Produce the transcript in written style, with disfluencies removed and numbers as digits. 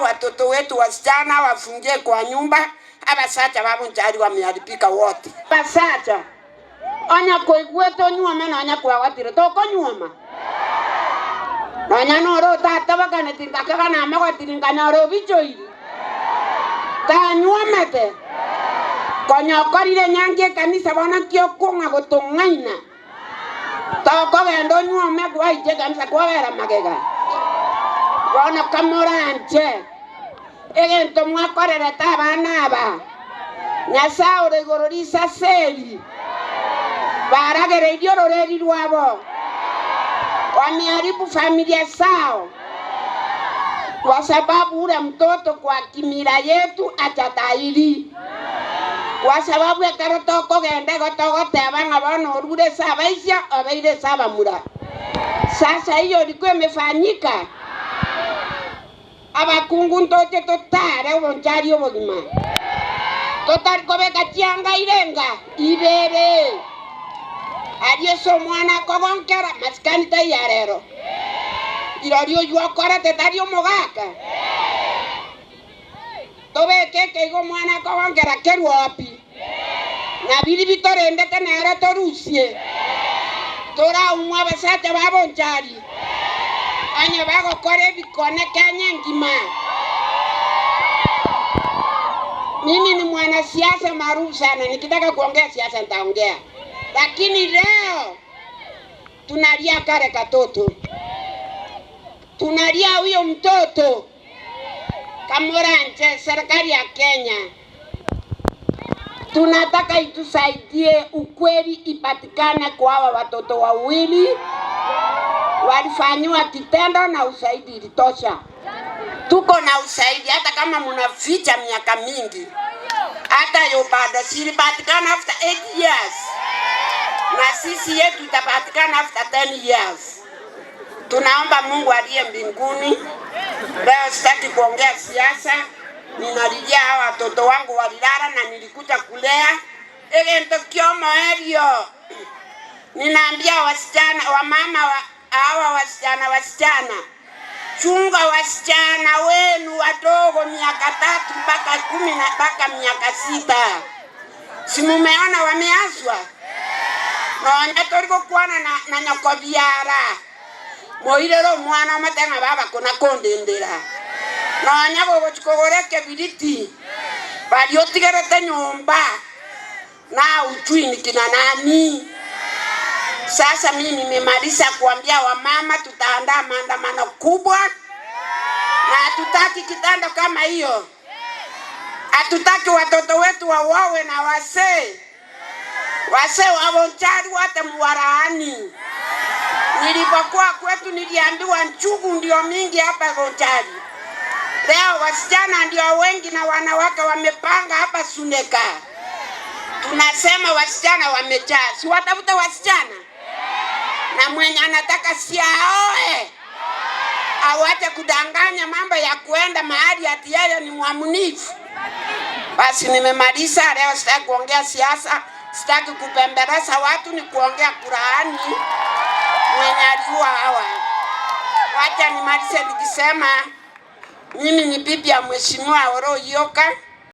Watoto wetu wasichana wafungie kwa nyumba, abasacha babunjari wameharibika wote. Basacha onya koigweto nyuoma na onya kwagotire toko nyuoma. Onya noro tata bakane tindakaga na magotire noro bichoiri. Ta nyuomete. Konya korire nyange kanisa bona kyo kunga gotongaina. Toko gendo nyuome kwa ije kanisa kwa vera magega. Bona kamoranje. Egento mwakorere tabana aba. Nyasaure gororisa seli. Baragere idio roreri rwabo. Wameharibu familia zao. Kwa sababu ule mtoto kwa kimila yetu atatairi. Kwa sababu ya karotoko gende gotogo tebanga bono urure saba isya obeire saba mura. Sasa hiyo ilikuwa imefanyika. Abakungu ntote totare ubonjari obogima. Totari kobeka chianga irenga ibere. Adieso mwana kogonkera maskani tayarero. Irorio yuakora tetario mogaka. Tobeke keigo mwana kogonkera keruapi. Na bili bitorende tenere torusie. Tora umwa basate babonjari. Anya bago kore bikone kanya ngima. Mimi ni mwanasiasa maarufu sana, nikitaka kuongea siasa nitaongea. Lakini leo tunalia kare katoto. Tunalia huyo mtoto. Kamoranje, serikali ya Kenya. Tunataka itusaidie ukweli ipatikane kwa hawa watoto wawili. Walifanywa kitendo na ushahidi ilitosha. Tuko na ushahidi hata kama mnaficha miaka mingi. Hata yo bado silipatikana after 8 years. Na sisi yetu itapatikana after 10 years. Tunaomba Mungu aliye mbinguni. Leo sitaki kuongea siasa. Ninalilia hawa watoto wangu walilala na nilikuja kulea. Egento kiomo elio. Ninaambia wasichana, wamama hawa wasichana. Chunga wasichana wenu wadogo miaka 3 mpaka 10 na mpaka miaka 6. Si mumeona wameazwa? Na toriko kuana na nyakobiara. Moirero mwana matenga baba kuna kondendera. Na nyako gochikogoreke biditi. Bali otigerete nyumba. Na uchwini kina nani? Sasa mimi nimemaliza kuambia wamama tutaandaa maandamano kubwa. Na hatutaki kitendo kama hiyo. Hatutaki watoto wetu wawawe na wasee. Wasee wabonjari wote muwaraani. Nilipokuwa kwetu niliambiwa nchugu ndio mingi hapa bonjari. Leo wasichana ndio wengi na wanawake wamepanga hapa Suneka. Tunasema wasichana wamejaa. Si watafuta wasichana? Na mwenye anataka si aoe. Awache kudanganya mambo ya kuenda mahali ati yeye ni mwaminifu. Basi nimemaliza leo, sitaki kuongea siasa, sitaki kupembeleza watu, ni kuongea Qur'ani. Mwenye aliua hawa. Wacha nimalize nikisema mimi ni bibi ya Mheshimiwa Oro Yoka.